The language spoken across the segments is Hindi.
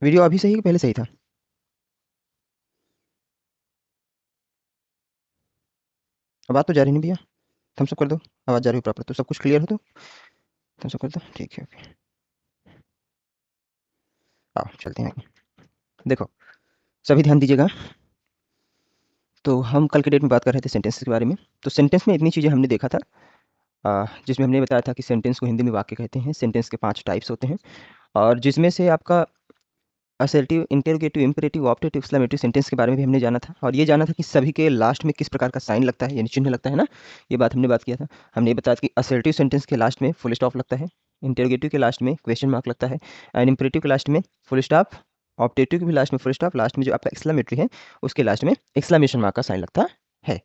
वीडियो अभी सही कि पहले सही था? आवाज़ तो जा रही नहीं भैया। थम्स अप कर दो। आवाज़ जा रही हो प्रॉपर तो सब कुछ क्लियर हो तो थम्स अप कर दो। ठीक है, ओके। आओ चलते हैं आगे। देखो, सभी ध्यान दीजिएगा। तो हम कल के डेट में बात कर रहे थे सेंटेंस के बारे में। तो सेंटेंस में इतनी चीज़ें हमने देखा था, जिसमें हमने बताया था कि सेंटेंस को हिंदी में वाक्य कहते हैं। सेंटेंस के 5 टाइप्स होते हैं, और जिसमें से आपका assertive, interrogative, imperative, optative, exclamatory sentence के बारे में भी हमने जाना था। और ये जाना था कि सभी के लास्ट में किस प्रकार का साइन लगता है, यानी चिन्ह लगता है ना। ये बात हमने बात किया था। हमने ये बताया था कि असर्टिव सेंटेंस के लास्ट में फुल स्टॉप लगता है, इंटेरोगेटिव के लास्ट में क्वेश्चन मार्क लगता है, एंड इम्पेरेटिव के लास्ट में फुल स्टॉप, ऑप्टेटिव के भी लास्ट में फुल स्टॉप, लास्ट में जो आपका एक्सक्लेमेटरी है उसके लास्ट में एक्सक्लेमेशन मार्क का साइन लगता है।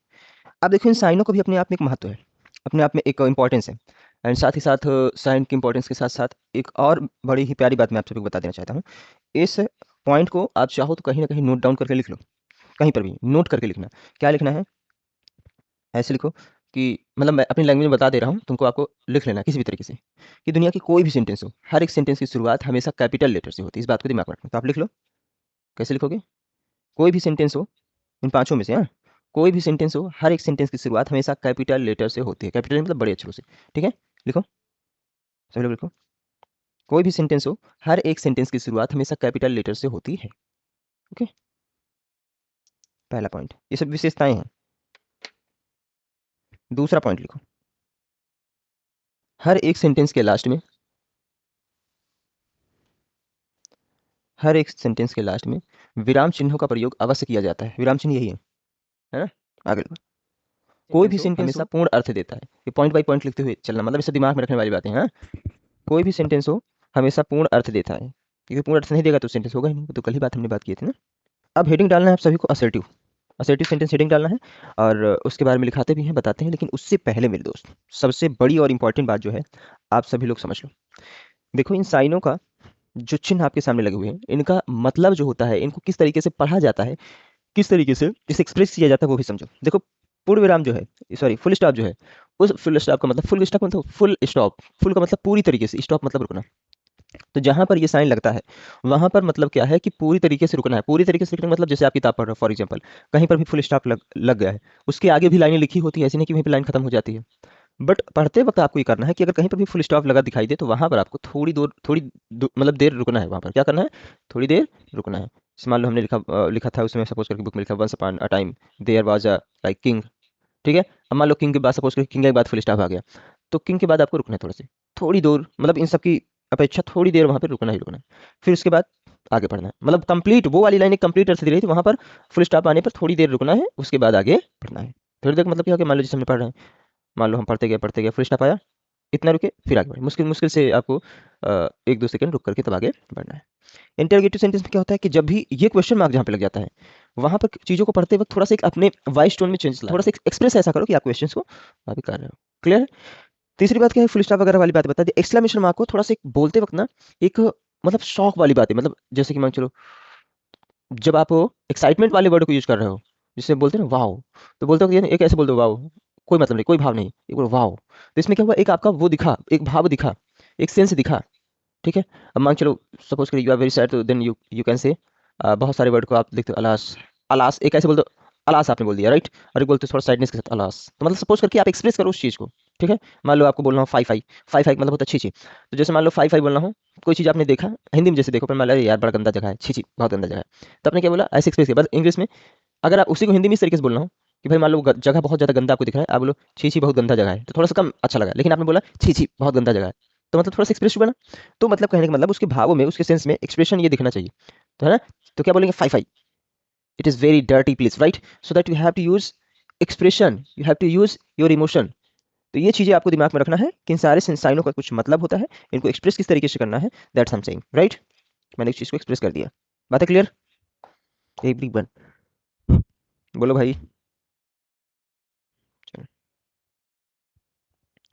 अब देखो, इन साइनों का भी अपने आप में एक महत्व है, अपने आप में एक इंपॉर्टेंस है। एंड साथ ही साथ साइन की इंपॉर्टेंस के साथ साथ एक और बड़ी ही प्यारी बात मैं आप सभी को बता देना चाहता हूँ। इस पॉइंट को आप चाहो तो कहीं ना कहीं नोट डाउन करके लिख लो, कहीं पर भी नोट करके लिखना। क्या लिखना है? ऐसे लिखो कि, मतलब मैं अपनी लैंग्वेज में बता दे रहा हूँ तुमको, आपको लिख लेना किसी भी तरीके से, कि दुनिया की कोई भी सेंटेंस हो, हर एक सेंटेंस की शुरुआत हमेशा कैपिटल लेटर से होती है। इस बात को दिमाग में रखना। तो आप लिख लो। कैसे लिखोगे? कोई भी सेंटेंस हो, इन पांचों में से, हाँ, कोई भी सेंटेंस हो, हर एक सेंटेंस की शुरुआत हमेशा कैपिटल लेटर से होती है। कैपिटल मतलब बड़े अक्षरों से। ठीक है, लिखो, सभी लोग लिखो। कोई भी सेंटेंस हो, हर एक सेंटेंस की शुरुआत हमेशा कैपिटल लेटर से होती है। ओके, पहला पॉइंट, ये सब विशेषताएं हैं। दूसरा पॉइंट लिखो, हर एक सेंटेंस के लास्ट में, हर एक सेंटेंस के लास्ट में विराम चिन्हों का प्रयोग अवश्य किया जाता है। विराम चिन्ह यही है ना। आगे लिखो, कोई भी सेंटेंस हमेशा पूर्ण अर्थ देता है। ये पॉइंट बाय पॉइंट लिखते हुए चलना, मतलब इसे दिमाग में रखने वाली बातें हैं, हाँ। कोई भी सेंटेंस हो, हमेशा पूर्ण अर्थ देता है, क्योंकि पूर्ण अर्थ नहीं देगा तो सेंटेंस होगा ही नहीं। तो कल ही बात हमने बात की थी ना। अब हेडिंग डालना है आप सभी को, असर्टिव। असर्टिव सेंटेंस हेडिंग डालना है, और उसके बारे में लिखाते भी हैं, बताते हैं। लेकिन उससे पहले मेरे दोस्त, सबसे बड़ी और इंपॉर्टेंट बात जो है, आप सभी लोग समझ लो। देखो, इन साइनों का जो चिन्ह आपके सामने लगे हुए हैं, इनका मतलब जो होता है, इनको किस तरीके से पढ़ा जाता है, किस तरीके से इसे एक्सप्रेस किया जाता है, वो भी समझो। देखो, पूर्ण विराम जो है, सॉरी फुल स्टॉप जो है, उस फुल स्टॉप का मतलब, फुल स्टॉप मतलब फुल स्टॉप, फुल का मतलब पूरी तरीके से, स्टॉप मतलब रुकना। तो जहां पर ये साइन लगता है, वहां पर मतलब क्या है कि पूरी तरीके से रुकना है। पूरी तरीके से रुकना मतलब, जैसे आप किताब पढ़ रहे हो फॉर एग्जाम्पल, कहीं पर भी फुल स्टॉप लग गया है, उसके आगे भी लाइनें लिखी होती है, ऐसी नहीं कि वहीं पर लाइन खत्म हो जाती है। बट पढ़ते वक्त आपको ये करना है कि अगर कहीं पर भी फुल स्टॉप लगा दिखाई दे, तो वहां पर आपको मतलब देर रुकना है। वहां पर क्या करना है? थोड़ी देर रुकना है। जैसे मान लो हमने लिखा था उसमें, सपोज करके बुक में लिखा, once upon a time there was a like king. ठीक है, अब मान लो किंग के बाद, सपोज करके किंग के बाद फुल स्टॉप आ गया, तो किंग के बाद आपको रुकना है थोड़ा सी, थोड़ी दूर, मतलब इन सब की अपेक्षा थोड़ी देर वहां पर रुकना ही रुकना है। फिर उसके बाद आगे पढ़ना है, मतलब कंप्लीट वो वाली लाइन एक कंप्लीट अर्थ दे रही थी, वहां पर फुल स्टॉप आने पर थोड़ी देर रुकना है, उसके बाद आगे पढ़ना है। थोड़ी देर का मतलब क्या हो गया? मान लो जैसे हमने पढ़ रहे हैं, मान लो हम पढ़ते गए फुल स्टॉप आया, इतना रुके, फिर आगे बढ़े। मुश्किल मुश्किल से आपको 1-2 सेकंड रुक करके तब आगे बढ़ना है। इंटरोगेटिव सेंटेंस में क्या होता है कि जब भी ये क्वेश्चन मार्क जहाँ पे लग जाता है, वहां पर चीजों को पढ़ते वक्त थोड़ा सा एक अपने वॉइस टोन में चेंज, थोड़ा सा एक्सप्रेस ऐसा करो कि आप क्वेश्चन को अभी कर रहे हो। क्लियर है? तीसरी बात क्या है? फुल स्टॉप वगैरह वाली बात बता दी। एक्सक्लेमेशन मार्क को थोड़ा सा एक बोलते वक्त ना, एक मतलब शौक वाली बात है, मतलब जैसे कि मान चलो, जब आप एक्साइटमेंट वाले वर्ड को यूज कर रहे हो, जिससे बोलते हैं ना वाओ, तो बोलते हो एक ऐसे बोल दो वाओ, कोई मतलब नहीं, कोई भाव नहीं, एक बोलो वाओ। तो इसमें क्या हुआ? एक आपका वो दिखा, एक भाव दिखा, एक सेंस दिखा। ठीक है, अब मान चलो, सपोज करिए यू आर वेरी सैड, तो then you you can say, बहुत सारे वर्ड को आप लिखते हो, अलास। अलास एक ऐसे बोल दो, अलास आपने बोल दिया, राइट। और एक बोलते हो थोड़ा साइडनेस के साथ, अलास। तो मतलब सपोज करके आप एक्सप्रेस करो उस चीज़ को। ठीक है, मान लो आपको बोलना हो फाई फाई, फाई फाई मतलब बहुत अच्छी चीज़। तो जैसे मान लो फाई फाई बोलना हो, कोई चीज़ आपने देखा हिंदी में, जैसे देखो, पर मान लो यार बड़ा गंदा जगह है, छी छी बहुत गंदा जगह है, तो आपने क्या बोला? ऐसे एक्सप्रेस किया। बस इंग्लिश में अगर आप उसी को हिंदी में इस तरीके से बोलना हो कि भाई मान लो जगह बहुत ज़्यादा गंदा आपको दिख रहा है, आप बोलो छी छी बहुत गंदा जगह है, तो थोड़ा सा कम अच्छा लगा। लेकिन आपने बोला छी छी बहुत गंदा जगह है, तो मतलब थोड़ा सा एक्सप्रेस हुआ ना। तो मतलब कहने का मतलब, उसके भावों में, उसके सेंस में एक्सप्रेशन ये दिखना चाहिए, तो है ना। तो क्या बोलेंगे? फाई फाई, it is very dirty place, right. So that you have to use expression, you have to use your emotion. तो ये चीज़ें आपको दिमाग में रखना है कि इन सारे साइनों का कुछ मतलब होता है, इनको एक्सप्रेस किस तरीके से करना है, that's I am saying, right. मैंने इस चीज़ को एक्सप्रेस कर दिया। बात है क्लियर? एवरीवन, बोलो भाई।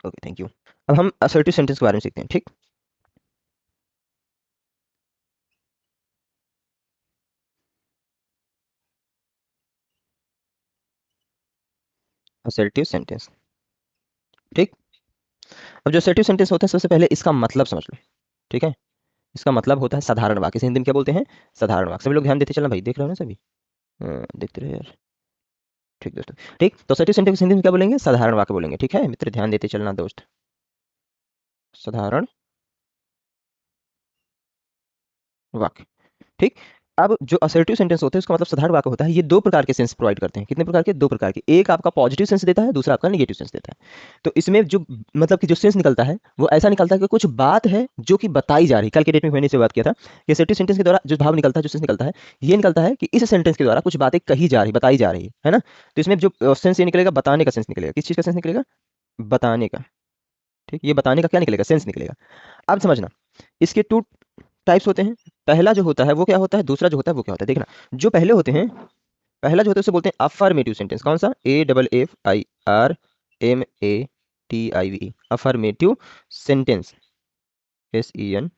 Okay, thank you. अब हम असर्टिव सेंटेंस के बारे में सीखते हैं, ठीक। असर्टिव सेंटेंस, ठीक। अब जो असर्टिव सेंटेंस होता है, सबसे पहले इसका मतलब समझ लो, ठीक है। इसका मतलब होता है साधारण वाक्य। इसे हिंदी में क्या बोलते हैं? साधारण वाक्य। सभी लोग ध्यान देते चलना भाई, देख रहे हो ना सभी? देखते रहे यार। ठीक दोस्तों, ठीक। तो असर्टिव सेंटेंस हिंदी में क्या बोलेंगे? साधारण वाक्य बोलेंगे। ठीक है मित्र, ध्यान देते चलना दोस्त। साधारण वाक्य, ठीक। अब जो असर्टिव सेंटेंस होते हैं उसका मतलब साधारण वाक्य होता है, ये दो प्रकार के सेंस प्रोवाइड करते हैं। कितने प्रकार के? दो प्रकार के। एक आपका पॉजिटिव सेंस देता है, दूसरा आपका नेगेटिव सेंस देता है। तो इसमें जो मतलब कि जो सेंस निकलता है वो ऐसा निकलता है कि कुछ बात है जो कि बताई जा रही है। कल के डेट में मैंने इसे बात किया था कि असर्टिव सेंटेंस के द्वारा जो भाव निकलता है, जो सेंस निकलता है, ये निकलता है कि इस सेंटेंस के द्वारा कुछ बातें कही जा रही, बताई जा रही है ना। तो इसमें जो सेंस ये निकलेगा, बताने का सेंस निकलेगा। किस चीज़ का सेंस निकलेगा? बताने का। ठीक, ये बताने का क्या निकलेगा? सेंस निकलेगा। अब समझना, इसके टू टाइप्स होते हैं। पहला जो होता है वो क्या होता है, दूसरा जो होता है वो क्या होता है, देखना। जो पहले होते हैं, पहला जो होता है उसे बोलते हैं अफर्मेटिव सेंटेंस। कौन सा? AFFIRMATIVE, affirmative sentence. SENTENC,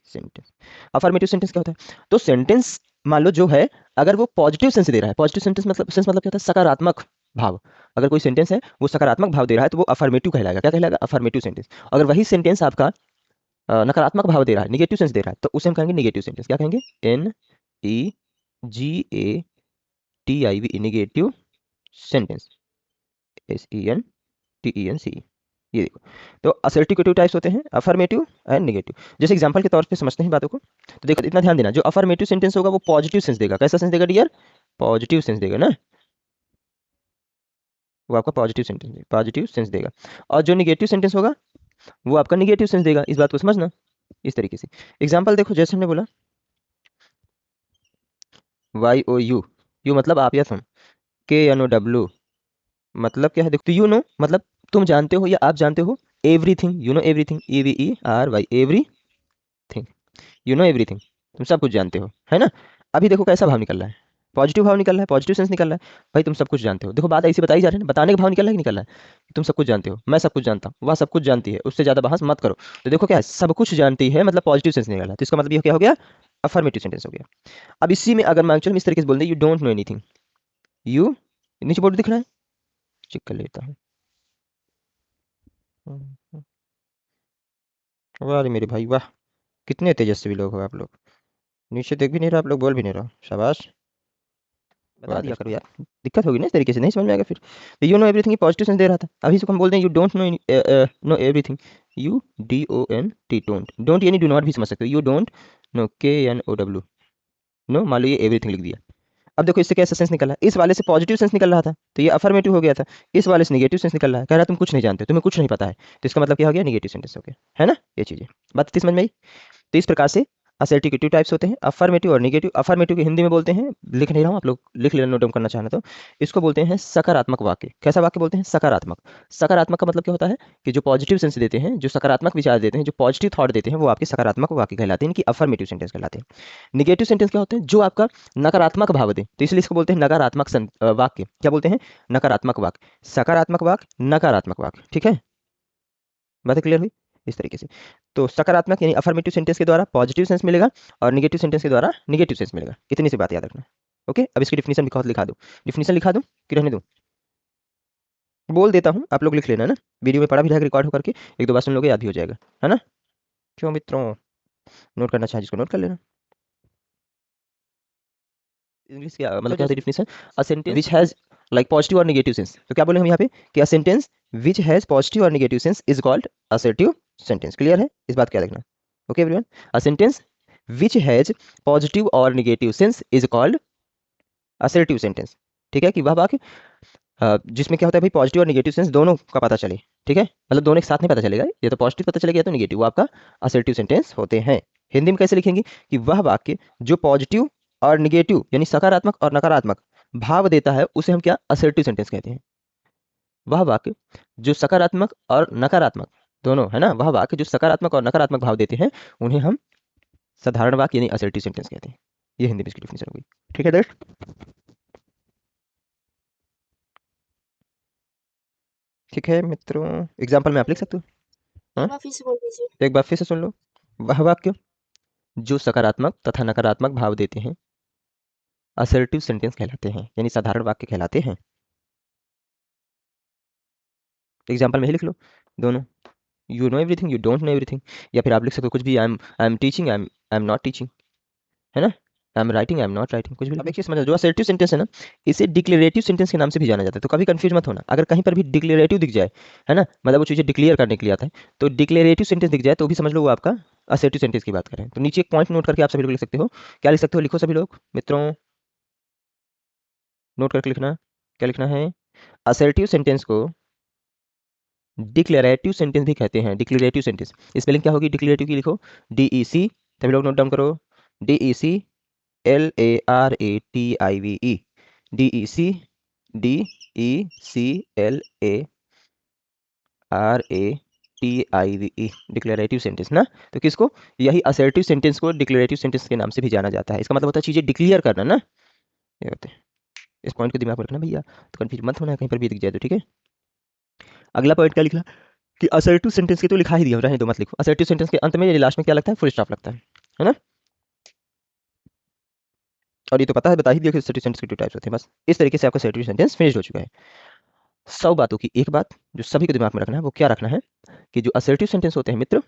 sentence. Affirmative sentence क्या होता है? तो सेंटेंस मान लो जो है, अगर वो पॉजिटिव सेंस दे रहा है, पॉजिटिव सेंटेंस मतलब सेंस मतलब क्या होता है? सकारात्मक भाव। अगर कोई सेंटेंस है वो सकारात्मक भाव दे रहा है तो वो अफर्मेटिव कहलाएगा। क्या कहलाएगा? Affirmative sentence. अगर वही सेंटेंस आपका नकारात्मक भाव दे रहा है, निगेटिव सेंस दे रहा है, तो उसे हम कहेंगे निगेटिव सेंटेंस। क्या कहेंगे? NEGATIVE, negative sentence. SENTENCE, ये देखो। तो असर्टिव टाइप्स होते हैं अफर्मेटिव एंड निगेटिव। जैसे एग्जांपल के तौर पे समझते हैं बातों को। तो देखो इतना ध्यान देना, जो अफर्मेटिव सेंटेंस होगा वो पॉजिटिव सेंस देगा। कैसा सेंस देगा डियर? पॉजिटिव सेंस देगा ना, वो आपका पॉजिटिव सेंस देगा। और जो निगेटिव सेंटेंस होगा वो आपका निगेटिव सेंस देगा। इस बात को समझना इस तरीके से। एग्जाम्पल देखो, जैसे हमने बोला YOU, यू मतलब आप या तुम। KNOW मतलब क्या है? देखो, तो यू नो मतलब तुम जानते हो या आप जानते हो। Everything, you know everything, EVERY, everything, you know everything, तुम सब कुछ जानते हो, है ना। अभी देखो कैसा भाव निकल रहा है? पॉजिटिव भाव निकल रहा है, पॉजिटिव सेंस निकल रहा है। भाई तुम सब कुछ जानते हो, देखो बात ऐसी बताई जा रही है ना, बताने का भाव निकल रहा है कि निकल रहा है? तुम सब कुछ जानते हो, मैं सब कुछ जानता हूँ, वह सब कुछ जानती है, उससे ज्यादा बहस मत करो। तो देखो क्या है, सब कुछ जानती है मतलब पॉजिटिव सेंस निकल रहा है। तो इसका मतलब ये क्या हो गया? अफर्मेटिव सेंटेंस हो गया। अब इसी में अगर मैं एक्चुअली इस तरीके से बोल दे, you don't know anything, you, नीचे बोर्ड दिख रहा है, चेक कर लेता हूँ। वाह रे मेरे भाई वाह, कितने तेजस्वी लोग हो आप लोग। नीचे देख भी नहीं रहा, आप लोग बोल भी नहीं रहा, शाबाश। बता दिया करो यार, दिक्कत होगी ना, इस तरीके से नहीं समझ में आएगा फिर। तो you know everything positive sense दे रहा था, अभी इसको हम बोलते हैं you don't know everything, you DONT, don't. Don't यानी डू नॉट भी समझ सकते हो। You don't know, KNOW, know, मान लो ये एवरीथिंग लिख दिया। अब देखो इससे कैसा सेंस निकला, इस वाले से पॉजिटिव सेंस निकल रहा था तो ये अफर्मेटिव हो गया था। इस वाले से नेगेटिव सेंस निकल रहा है, कह रहा है तुम कुछ नहीं जानते, तुम्हें कुछ नहीं पता है, तो इसका मतलब क्या हो गया? नेगेटिव सेंटेंस हो गया, है ना। ये चीजें बात इतनी समझ में आई। तो इस प्रकार से असर्टिव के टू टाइप्स होते हैं, अफर्मेटिव और नेगेटिव। अफर्मेटिव की हिंदी में बोलते हैं, लिख नहीं रहा हूँ, आप लोग लिख लेना, नोट डाउन करना चाहना तो। इसको बोलते हैं सकारात्मक वाक्य। कैसा वाक्य बोलते हैं? सकारात्मक। सकारात्मक का मतलब क्या होता है कि जो पॉजिटिव सेंस देते हैं, जो सकारात्मक विचार देते हैं, जो पॉजिटिव थॉट देते हैं, वो आपके सकारात्मक वाक्य कहलाते हैं, इनकी अफर्मेटिव सेंटेंस कहलाते हैं। निगेटिव सेंटेंस क्या होते हैं? जो आपका नकारात्मक भाव दे, तो इसलिए इसको बोलते हैं नकारात्मक वाक्य। क्या बोलते हैं? नकारात्मक वाक्य। सकारात्मक वाक्य, नकारात्मक वाक्य, ठीक है। बात क्लियर हुई इस तरीके से। तो सकारात्मक यानी अफर्मेटिव सेंटेंस के द्वारा पॉजिटिव सेंस मिलेगा और निगेटिव सेंटेंस के द्वारा निगेटिव सेंस मिलेगा। इतनी सी बात याद रखना। ओके, अब इसकी डिफिनेशन लिखा दूं? डिफिनेशन लिखा दूं कि रहने दूं? बोल देता हूं, आप लोग लिख लेना ना, वीडियो में पढ़ा भी रहेगा रिकॉर्ड होकर के, एक दो बार सुन लोगे, याद भी हो जाएगा, है ना। क्यों मित्रों, नोट करना चाहिए जिसको नोट कर लेना। इंग्लिश क्या मतलब, क्या होती है definition? A sentence which has like positive और नेगेटिव सेंस। तो क्या बोले हम यहाँ पे कि a sentence which has positive और negative sense is called assertive sentence. Clear है, इस बात का याद रखना। Okay everyone, a sentence which has positive और negative sense is called assertive sentence. ठीक है, कि वह वाक्य जिसमें क्या होता है भाई, पॉजिटिव और नेगेटिव सेंस दोनों का पता चले। ठीक है, मतलब दोनों एक साथ नहीं पता चलेगा, या तो पॉजिटिव पता चलेगा या तो नेगेटिव, वो आपका असर्टिव सेंटेंस होते हैं। हिंदी में कैसे लिखेंगे कि वह वाक्य जो पॉजिटिव और निगेटिव यानी सकारात्मक और नकारात्मक भाव देता है उसे हम क्या? असर्टिव सेंटेंस कहते हैं। वह वाक्य जो सकारात्मक और नकारात्मक दोनों, है ना, वह वाक्य जो सकारात्मक और नकारात्मक भाव देते हैं उन्हें हम साधारण वाक्य यानी असर्टिव सेंटेंस कहते हैं। ये हिंदी में इसकी डिफिनेशन होगी। ठीक है दोस्त, ठीक है मित्रों, एग्जाम्पल में आप लिख सकते हो। हाँ? एक बार फिर से बोल दीजिए। तो एक बार फिर से सुन लो। वह वाक्य जो सकारात्मक तथा नकारात्मक भाव देते हैं असर्टिव सेंटेंस कहलाते हैं, यानी साधारण वाक्य कहलाते हैं। एग्जाम्पल में ही लिख लो दोनों। You know everything, you don't know everything. या फिर आप लिख सकते हो कुछ भी, I am teaching, I am not teaching, है ना, I am writing, I am not writing, कुछ भी। अब एक चीज समझो, जो असर्टिव सेंटेंस है ना, इसे डिक्लेरेटिव सेंटेंस के नाम से भी जाना जाता है। तो कभी कंफ्यूज मत होना, अगर कहीं पर भी डिक्लेरेटिव दिख जाए, है ना, मतलब वो चीज़ें डिक्लेयर करने के लिए आता है, तो डिक्लेरेटिव सेंटेंस दिख जाए तो भी समझ लो वो आपका असर्टिव सेंटेंस की बात करें। तो नीचे एक पॉइंट नोट करके आप सभी लोग लिख सकते हो। क्या लिख सकते हो, लिखो सभी लोग मित्रों, नोट करके लिखना। क्या लिखना है, असर्टिव सेंटेंस को डिक्लेरेटिव सेंटेंस भी कहते हैं। डिक्लेरेटिव सेंटेंस स्पेलिंग क्या होगी डिक्लेरेटिव की, लिखो DEC, सभी लोग नोट डाउन करो, DECLARATIVE, DECLARATIVE, डिक्लेरेटिव सेंटेंस ना। तो किसको, यही असर्टिव सेंटेंस को डिक्लेरेटिव सेंटेंस के नाम से भी जाना जाता है। इसका मतलब होता है चीजें डिक्लेयर करना ना, ये होते हैं। इस पॉइंट को दिमाग में रखना भैया, तो कंफ्यूज मत होना कहीं पर भी दिख जाए तो, ठीक है। अगला पॉइंट क्या लिखना कि असर्टिव सेंटेंस के तो लिखा ही दिया, रहने दो मत लिखो। असर्टिव सेंटेंस के अंत में लास्ट में क्या लगता है, फुल स्टॉप लगता है ना। और ये तो पता है, बता ही दिया कि असर्टिव सेंटेंस के 2 टाइप्स होते हैं। बस इस तरीके से आपका असर्टिव सेंटेंस फिनिश हो चुका है। 100 बातों की एक बात जो सभी को दिमाग में रखना है, वो क्या रखना है कि जो असर्टिव सेंटेंस होते हैं मित्र,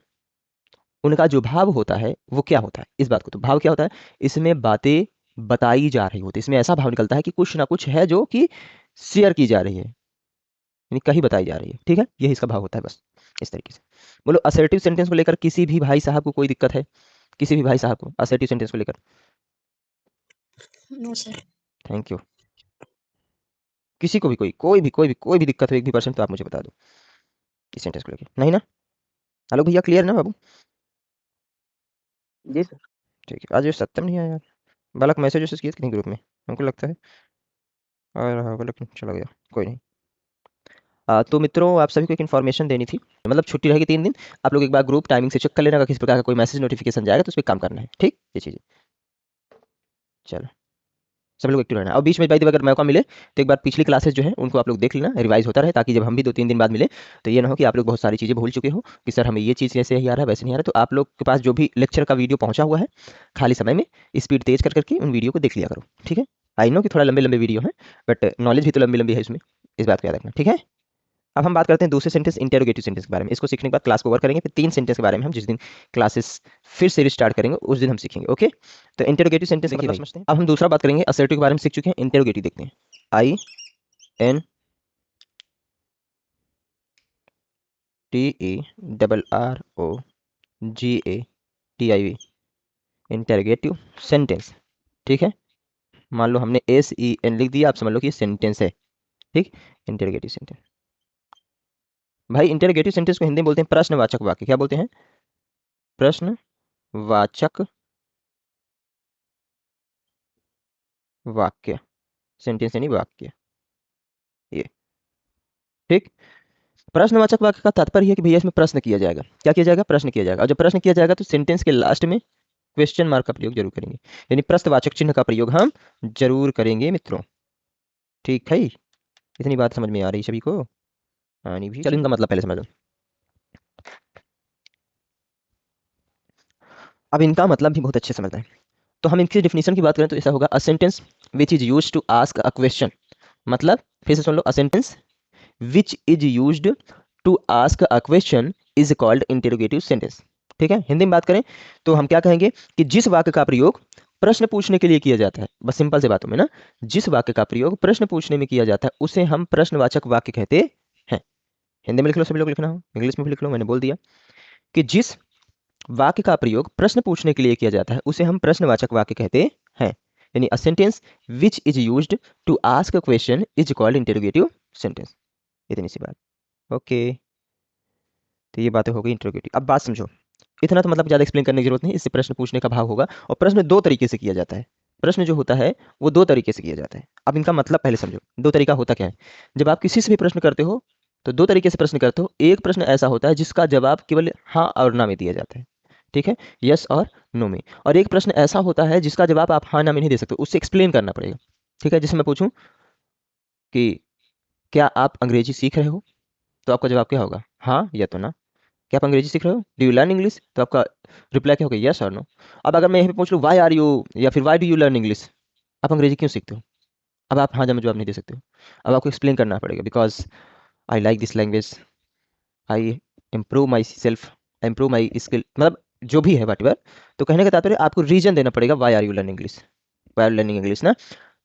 उनका जो भाव होता है वो क्या होता है। इस बात को, तो भाव क्या होता है, इसमें बातें बताई जा रही होती है, इसमें ऐसा भाव निकलता है कि कुछ ना कुछ है जो कि शेयर की जा रही है, यानी कहीं बताई जा रही है, ठीक है, यही इसका भाव होता है। बस इस तरीके से बोलो। असर्टिव सेंटेंस को लेकर किसी भी भाई साहब को कोई दिक्कत है, किसी भी भाई साहब को असर्टिव सेंटेंस को लेकर? No sir. Thank you. किसी को भी कोई भी दिक्कत हो 1% तो आप मुझे बता दो इस सेंटेंस को लेकर, नहीं ना? हेलो भैया, क्लियर ना बाबू? जी सर। ठीक है, आज ये सत्यम नहीं आया यार, बालक मैसेज वैसेज किए थे नहीं ग्रुप में, हमको लगता है आ रहा होगा लेकिन चला गया, कोई नहीं। तो मित्रों, आप सभी को एक इन्फॉर्मेशन देनी थी, मतलब छुट्टी रहेगी 3 दिन, आप लोग एक बार ग्रुप टाइमिंग से चेक कर लेना, अगर किसी प्रकार का कोई मैसेज नोटिफिकेशन जाएगा तो उस पर काम करना है, ठीक, ये चीज़ें। चलो, सब लोग एक्टिव रहना, और बीच में भाई अगर मौका मिले तो एक बार पिछली क्लासेस जो है उनको आप लोग देख लेना, रिवाइज होता रहे, ताकि जब हम भी 2-3 दिन बाद मिले तो ये ना हो कि आप लोग बहुत सारी चीज़ें भूल चुके हो कि सर हमें ये चीज़ कैसे ही आ रहा है, वैसे नहीं आ रहा। तो आप लोग के पास जो भी लेक्चर का वीडियो पहुंचा हुआ है, खाली समय में स्पीड तेज कर करके उन वीडियो को देख लिया करो, ठीक है। आई नो कि थोड़ा लंबे लंबे वीडियो हैं, बट नॉलेज भी तो लंबी लंबी है इसमें, इस बात को याद रखना, ठीक है। अब हम बात करते हैं दूसरे सेंटेंस, इंटेरोगेटिव सेंटेंस के बारे में। इसको सीखने के बाद क्लास को ओवर करेंगे, फिर 3 सेंटेंस के बारे में हम जिस दिन क्लासेस फिर से रिस्टार्ट करेंगे उस दिन हम सीखेंगे, ओके। तो इंटेरोगेटिव सेंटेंस का मतलब समझते हैं। अब हम दूसरा बात करेंगे, असर्टिव के बारे में सीख चुके हैं, इंटेरोगेटिव देखते हैं। INTERROGATIV, इंटेरोगेटिव सेंटेंस, ठीक है। मान लो हमने SEN लिख दिया, आप समझ लो कि ये सेंटेंस है, ठीक। इंटेरोगेटिव सेंटेंस, भाई इंटेरोगेटिव सेंटेंस को हिंदी में बोलते हैं प्रश्नवाचक वाक्य। क्या बोलते हैं? प्रश्नवाचक वाक्य, सेंटेंस यानी वाक्य, ये, ठीक। प्रश्नवाचक वाक्य का तात्पर्य है कि भैया इसमें प्रश्न किया जाएगा। क्या किया जाएगा? प्रश्न किया जाएगा। और जब प्रश्न किया जाएगा तो सेंटेंस के लास्ट में क्वेश्चन मार्क का प्रयोग जरूर करेंगे, यानी प्रश्नवाचक चिन्ह का प्रयोग हम जरूर करेंगे मित्रों, ठीक है। इतनी बात समझ में आ रही सभी को? आनी भी, चलो इनका मतलब पहले समझ लो। अब इनका मतलब भी बहुत अच्छे से समझना है, तो हम इनकी डिफिनेशन की बात करें तो ऐसा होगा, a sentence which is used to ask a question, मतलब फिर से सुन लो, a sentence which is used to ask a question is called interrogative sentence, ठीक है। हिंदी में बात करें तो हम क्या कहेंगे कि जिस वाक्य का प्रयोग प्रश्न पूछने के लिए किया जाता है, बस सिंपल से बातों में ना, जिस वाक्य का प्रयोग प्रश्न पूछने में किया जाता है उसे हम प्रश्नवाचक वाक्य कहते हैं। हिंदी में लिख लो, सभी लोग लिखना हो, इंग्लिश में भी लिख लो, मैंने बोल दिया कि जिस वाक्य का प्रयोग प्रश्न पूछने के लिए किया जाता है उसे हम प्रश्नवाचक वाक्य कहते हैं, यानी a sentence which is used to ask a question is called interrogative sentence. इतनी सी बात, ओके। तो ये बातें हो गई इंटेरोगेटिव। अब बात समझो, इतना तो मतलब ज़्यादा एक्सप्लेन करने की जरूरत नहीं, इससे प्रश्न पूछने का भाव होगा, और प्रश्न 2 तरीके से किया जाता है। प्रश्न जो होता है वो 2 तरीके से किया जाता है। अब इनका मतलब पहले समझो, 2 तरीका होता क्या है। जब आप किसी से भी प्रश्न करते हो तो 2 तरीके से प्रश्न करते हो। एक प्रश्न ऐसा होता है जिसका जवाब केवल हाँ और ना में दिया जाता है, ठीक है, यस और नो में। और एक प्रश्न ऐसा होता है जिसका जवाब आप हाँ ना में नहीं दे सकते, उससे एक्सप्लेन करना पड़ेगा, ठीक है। जैसे मैं पूछूं कि क्या आप अंग्रेजी सीख रहे हो, तो आपका जवाब क्या होगा, हाँ या तो ना। क्या आप अंग्रेजी सीख रहे हो, डू यू लर्न इंग्लिश, तो आपका रिप्लाई क्या होगा, यस और नो। अब अगर मैं यहीं पे पूछ लूँ वाई आर यू, या फिर why do you learn English, आप अंग्रेजी क्यों सीखते हो, अब आप हाँ या में जवाब नहीं दे सकते हो। अब आपको एक्सप्लेन करना पड़ेगा, because I like this language, I improve my self, improve my skill, मतलब जो भी है वॉटएवर। तो कहने का तात्पर्य आपको रीजन देना पड़ेगा, why are you learning English, why are learning English ना।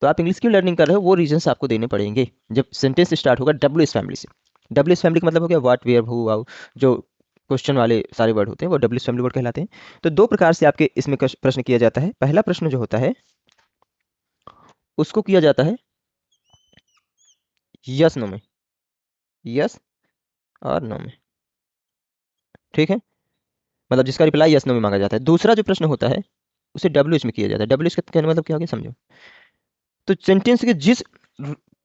तो आप इंग्लिश क्यों लर्निंग कर रहे हो, वो रीजन्स आपको देने पड़ेंगे। जब सेंटेंस स्टार्ट होगा डब्ल्यू एस फैमिली से, डब्ल्यू एस फैमिली का मतलब हो गया व्हाट, वेयर, हु, हाउ, जो क्वेश्चन वाले सारे वर्ड होते हैं वो डब्ल्यू एस फैमिली वर्ड कहलाते हैं। तो दो प्रकार से आपके इसमें प्रश्न किया जाता है। पहला प्रश्न जो होता है उसको किया जाता है यस नो में, यस और नो में, ठीक है, मतलब जिसका रिप्लाई यस नो में मांगा जाता है। दूसरा जो प्रश्न होता है उसे डब्ल्यू एच में किया जाता है। डब्ल्यू एच का कहने का मतलब क्या हो गया समझो। तो सेंटेंस के जिस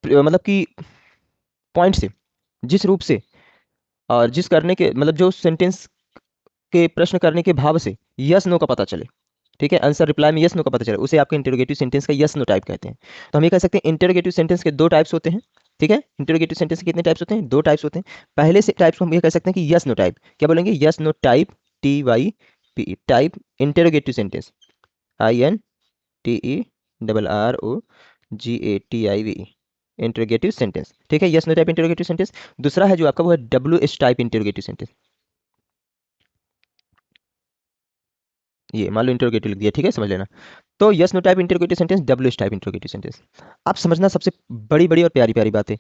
मतलब कि पॉइंट से, जिस रूप से और जिस करने के मतलब जो सेंटेंस के प्रश्न करने के भाव से यस नो का पता चले, ठीक है, आंसर रिप्लाई में यस नो का पता चले, उसे आपके इंटरोगेटिव सेंटेंस का यस नो टाइप कहते हैं। तो हम ये कह सकते हैं इंटरोगेटिव सेंटेंस के दो टाइप्स होते हैं, ठीक है। इंटरोगेटिव सेंटेंस के कितने टाइप्स होते हैं, दो टाइप्स होते हैं। पहले से टाइप्स को हम ये कह सकते हैं कि यस नो टाइप, क्या बोलेंगे, yes no type, T Y P type interrogative sentence, I N T E double R O G A T I V, interrogative sentence, ठीक है, yes no type interrogative sentence. दूसरा है जो आपका वो है W H type interrogative sentence. ये मान लो इंटरोगेटिव लिख दिया, ठीक है, समझ लेना। तो yes no type interrogative sentence, W H type interrogative sentence. आप समझना सबसे बड़ी बड़ी और प्यारी प्यारी बातें,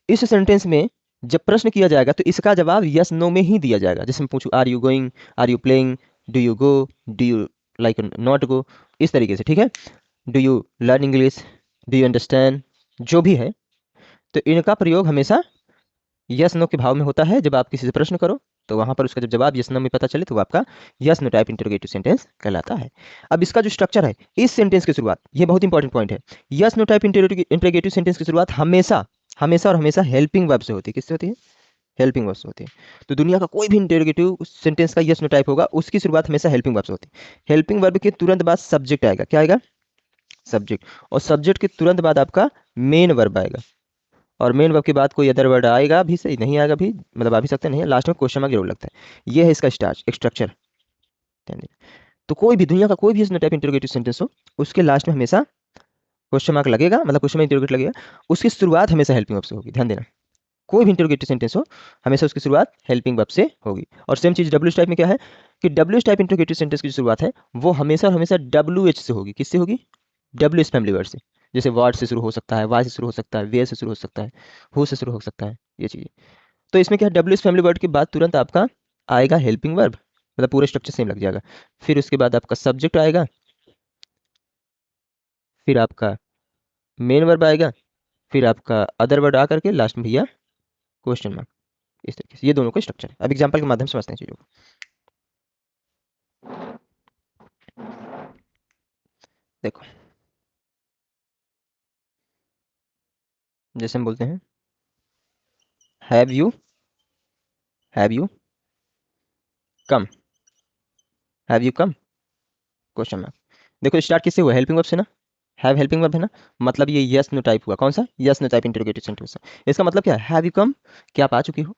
इस सेंटेंस में जब प्रश्न किया जाएगा तो इसका जवाब यस नो में ही दिया जाएगा। जैसे मैं पूछूं are you going, are you playing, do you go, do you like not go, इस तरीके से, ठीक है। Do you learn English, do you understand, जो भी है, तो इनका प्रयोग हमेशा यस नो के भाव में होता है। जब आप किसी से प्रश्न करो तो वहां पर उसका जब जवाब यस नो में पता चले तो वो आपका yes no type interrogative sentence कहलाता है। अब इसका जो स्ट्रक्चर है, इस सेंटेंस की शुरुआत, ये बहुत इंपॉर्टेंट पॉइंट है, yes no type interrogative sentence की शुरुआत हमेशा हमेशा और हमेशा हेल्पिंग वर्ब से होती है। किससे होती है, हेल्पिंग वर्ब से होती है। तो दुनिया का कोई भी इंटरोगेटिव सेंटेंस का यस नो टाइप होगा उसकी शुरुआत हमेशा हेल्पिंग वर्ब से होती है। हेल्पिंग वर्ब के तुरंत बाद सब्जेक्ट आएगा, क्या आएगा, सब्जेक्ट, और सब्जेक्ट के तुरंत बाद आपका मेन वर्ब आएगा, और मेन वर्ब के बाद कोई अदर वर्ड आएगा भी, सही नहीं आएगा भी, मतलब आ भी सकते नहीं है, लास्ट में क्वेश्चन मार्क जरूर लगता है। ये है इसका स्ट्रक्चर। तो कोई भी दुनिया का कोई भी टाइप इंटरोगेटिव सेंटेंस हो उसके लास्ट में हमेशा क्वेश्चन मार्क लगेगा, मतलब क्वेश्चन में इंटरोगेट लगेगा, उसकी शुरुआत हमेशा हेल्पिंग वर्ब से होगी, ध्यान देना। कोई भी इंटरोगेटिव सेंटेंस हो हमेशा उसकी शुरुआत हेल्पिंग वर्ब से होगी। और सेम चीज डब्ल्यू टाइप में क्या है कि डब्ल्यू टाइप इंटरोगेटिव सेंटेंस की शुरुआत है वो हमेशा और हमेशा डब्ल्यू एच से होगी। किससे होगी, डब्ल्यू एच फैमिली वर्ड से। जैसे वर्ड से शुरू हो सकता है, वाई से शुरू हो सकता है, वेयर से शुरू हो सकता है, हु से शुरू हो सकता है, ये चीज़। तो इसमें क्या है, डब्ल्यू एच फैमिली वर्ड के बाद तुरंत आपका आएगा हेल्पिंग वर्ब, मतलब पूरा स्ट्रक्चर सेम लग जाएगा। फिर उसके बाद आपका सब्जेक्ट आएगा, फिर आपका मेन वर्ब आएगा, फिर आपका अदर वर्ड आकर के लास्ट में भैया क्वेश्चन मार्क। इस तरीके से ये दोनों का स्ट्रक्चर है। अब एग्जाम्पल के माध्यम से समझते हैं चीज़ों को। देखो जैसे हम बोलते हैं have you, have you come, have you come, question mark. देखो स्टार्ट किससे हुआ, हेल्पिंग वर्ब से ना, हैव हेल्पिंग वर्ब है ना, मतलब ये यस नो टाइप हुआ, कौन सा, yes no type interrogative sentence. इसका मतलब क्या है, हैव यू कम, क्या आप आ चुके हो,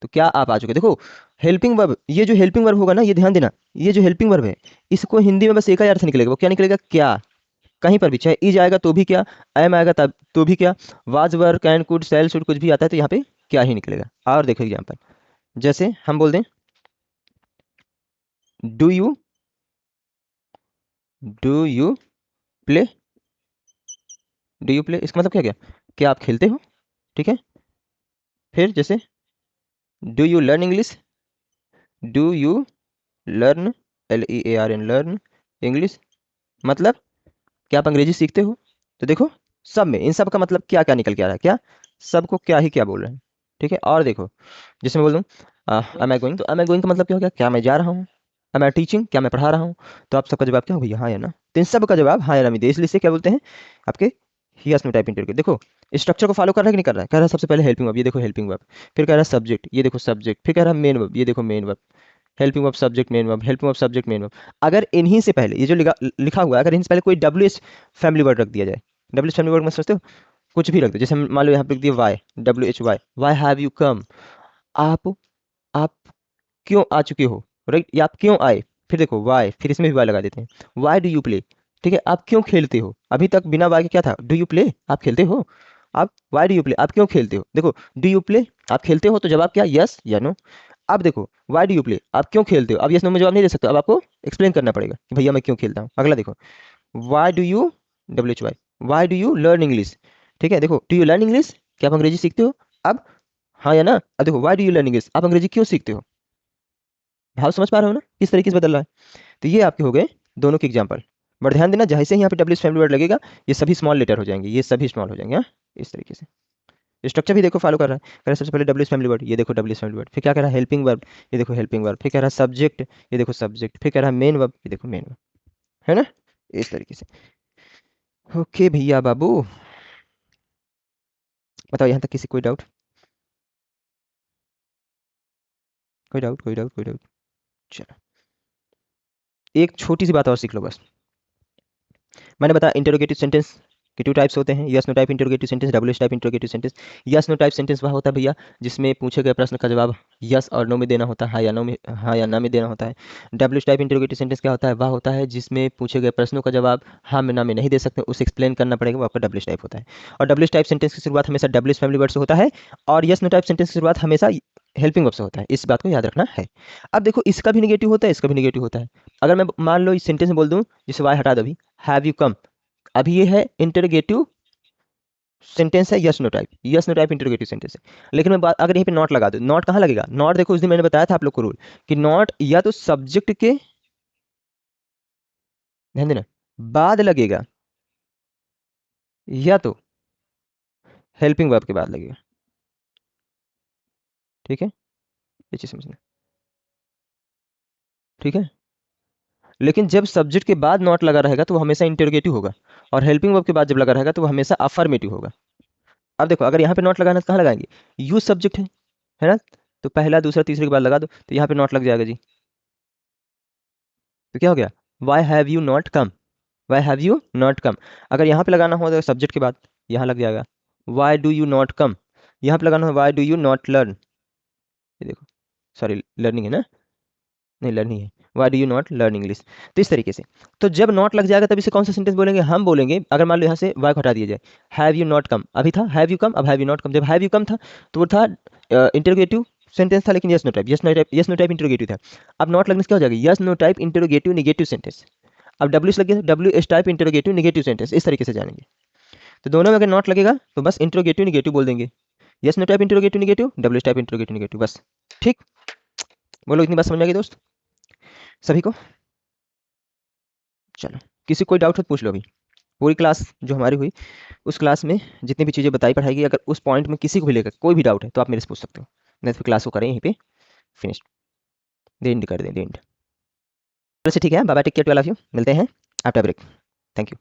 तो क्या आप आ चुके। देखो हेल्पिंग वर्ब, ये जो हेल्पिंग वर्ब होगा ना, ये ध्यान देना, ये जो हेल्पिंग वर्ब है इसको हिंदी में बस एक ही अर्थ निकलेगा, वो क्या निकलेगा, क्या। कहीं पर भी चाहे इज आएगा तो भी क्या, एम आएगा तब तो भी क्या, was were can could shall should कुछ भी आता है तो यहाँ पे क्या ही निकलेगा। और देखो एग्जाम्पल, जैसे हम बोल दें do you, do you play, do you play, इसका मतलब क्या गया, क्या आप खेलते हो, ठीक है। फिर जैसे do you learn English, do you learn, L E A R N learn English, मतलब क्या आप अंग्रेजी सीखते हो। तो देखो सब में इन सब का मतलब क्या क्या निकल के आ रहा है, क्या, सबको क्या ही क्या बोल रहे हैं, ठीक है। और देखो जैसे मैं बोल दूँ एम आई गोइंग, तो एम आई गोइंग का मतलब क्या हो गया, क्या मैं जा रहा हूँ। एम आई टीचिंग, क्या मैं पढ़ा रहा हूँ। तो आप सबका जवाब क्या हो भैया, हाँ या ना। तो इन सब का जवाब हाँ या ना में दे, इसलिए इसे क्या बोलते हैं आपके यस नो टाइप इंटरव्यू। देखो स्ट्रक्चर को फॉलो कर रहा है कि नहीं कर रहा है, कह रहा है सबसे पहले हेल्पिंग वर्ब, ये देखो हेल्पिंग वर्ब, फिर कह रहा है सब्जेक्ट, ये देखो सब्जेक्ट, फिर कह रहा है मेन वर्ब, ये देखो main verb, helping verb subject main verb, helping verb subject main verb. अगर इन्हीं से पहले ये जो लिखा हुआ है, अगर इन्हीं से पहले कोई डब्ल्यू एस फैमिली वर्ड रख दिया जाए, डब्ल्यू एस फैमिली वर्ड में समझते हो, कुछ भी रख दो, जैसे मान लो यहाँ पे लिख दिया why, W H Y, why have you come, आप क्यों आ चुके हो, राइट, या आप क्यों आए। फिर देखो वाई, फिर इसमें भी वाई लगा देते हैं, वाई डू यू प्ले, ठीक है, आप क्यों खेलते हो। अभी तक बिना वाई के क्या था, डू यू प्ले, आप खेलते हो। आप वाई डू यू प्ले, आप क्यों खेलते हो। देखो डू यू प्ले, आप खेलते हो, तो जवाब क्या, यस या नो। अब देखो वाई डू यू प्ले, आप क्यों खेलते हो, अब यस नो में जवाब नहीं दे सकते, अब आपको एक्सप्लेन करना पड़ेगा कि भैया मैं क्यों खेलता हूँ। अगला देखो, why do you, why do you learn English. ठीक है, देखो डू यू लर्न इंग्लिश, क्या आप अंग्रेजी सीखते हो? अब हाँ या ना? अब देखो why do you learn English, आप अंग्रेजी क्यों सीखते हो? भाव समझ पा रहे हो ना किस तरीके से बदल रहा है? तो ये आपके हो गए दोनों के एग्जाम्पल। बट ध्यान देना, जैसे ही यहाँ पे डब्ल्यू फैमिली वर्ड लगेगा ये सभी स्मॉल लेटर हो जाएंगे, ये सभी स्मॉल हो जाएंगे। हाँ, इस तरीके से स्ट्रक्चर भी देखो फॉलो कर रहा है। कह रहा है सबसे पहले डब्ल्यू फैमिली वर्ड, ये देखो डब्ल्यू फैमिली वर्ड, फिर क्या कह रहा है हेल्पिंग वर्ब, ये देखो हेल्पिंग वर्ब, फिर कह रहा है सब्जेक्ट, ये देखो सब्जेक्ट, फिर कह रहा है मेन वर्ब, ये देखो मेन वर्ब, है ना, इस तरीके से। ओके भैया बाबू, बताओ यहाँ तक किसी कोई डाउट? कोई डाउट, कोई डाउट, कोई डाउट? चलो एक छोटी सी बात और सीख लो बस। मैंने बताया इंटरोगेटिव सेंटेंस के टू टाइप्स होते हैं, yes no type interrogative sentence, double S type interrogative sentence. Yes no type sentence वह होता है भैया जिसमें पूछे गए प्रश्न का जवाब यस और नो में देना होता है, हाँ या नो में, हाँ या ना में देना होता है। Double S type interrogative sentence क्या होता है? वह होता है जिसमें पूछे गए प्रश्नों का जवाब हाँ में ना में नहीं दे सकते, उसे एक्सप्लेन करना पड़ेगा, वो आपका डबल एस टाइप होता है। और डबल एस टाइप सेंटेंस की शुरुआत हमेशा डबल एस फैमिली वर्ड से होता है, और यस नो टाइप सेंटेंस की शुरुआत हमेशा हेल्पिंग वर्ब से होता है, इस बात को याद रखना है। अब देखो इसका भी निगेटिव होता है, इसका भी निगेटिव होता है। अगर मैं मान लो इस सेंटेंस में बोल दूं, जिसे वाई हटा दो अभी, हैव यू कम, अभी ये है इंटरोगेटिव सेंटेंस है, yes no type, yes no type interrogative sentence है। लेकिन मैं अगर यहीं पे नॉट लगा दूं, नॉट कहाँ लगेगा? नॉट देखो उस दिन मैंने बताया था आप लोग को रूल कि नॉट या तो सब्जेक्ट के, ध्यान देना, बाद लगेगा, या तो हेल्पिंग वर्ब के बाद लगेगा। ठीक है, ये चीज समझना। ठीक है, लेकिन जब सब्जेक्ट के बाद नॉट लगा रहेगा तो वो हमेशा इंटरोगेटिव होगा, और हेल्पिंग वर्ब के बाद जब लगा रहेगा तो वो हमेशा अफर्मेटिव होगा। अब देखो अगर यहाँ पे नॉट लगाना है तो कहाँ लगाएंगे? यूज सब्जेक्ट है ना, तो पहला दूसरा तीसरे के बाद लगा दो, तो यहाँ पे नॉट लग जाएगा जी। तो क्या हो गया? Y have you not come, Y have you not come. अगर यहाँ पे लगाना हो तो सब्जेक्ट के बाद यहाँ लग जाएगा why do you not come, यहाँ पे लगाना हो why do you not learn, ये देखो, सॉरी लर्निंग है ना, नहीं लर्निंग है, why do you not learn English. तो इस तरीके से, तो जब नॉट लग जाएगा तब इसे कौन सा सेंटेंस बोलेंगे? हम बोलेंगे, अगर मान लो यहाँ से वाई को हटा दिया जाए, हैव यू नॉट कम, अभी था हैव यू कम, अब हैव यू नॉट कम। जब हैव यू कम था तो वो था इंटरोगेटिव सेंटेंस था, लेकिन yes no type, yes no type, yes no type interrogative था। अब नॉट लगने से क्या हो जाएगा? Yes no type interrogative negative sentence. अब डब्ल्यू लग गया, W S type interrogative negative sentence, इस तरीके से जानेंगे। तो दोनों में अगर नॉट लगेगा तो बस इंटरोगेटिव निगेटिव बोल देंगे, yes no type interrogative negative, W S type interrogative negative, बस। ठीक, बोलो इतनी बात समझ में आ गई दोस्त सभी को? चलो किसी कोई डाउट हो तो पूछ लो अभी। पूरी क्लास जो हमारी हुई, उस क्लास में जितनी भी चीज़ें बताई पढ़ाई गई, अगर उस पॉइंट में किसी को भी लेकर कोई भी डाउट है तो आप मेरे से पूछ सकते हो, नहीं तो फिर क्लास को करें यहीं पे फिनिश, एंड कर दें एंड। चलो ठीक है, bye bye, take care to all of you, मिलते हैं आफ्टर ब्रेक। Thank you.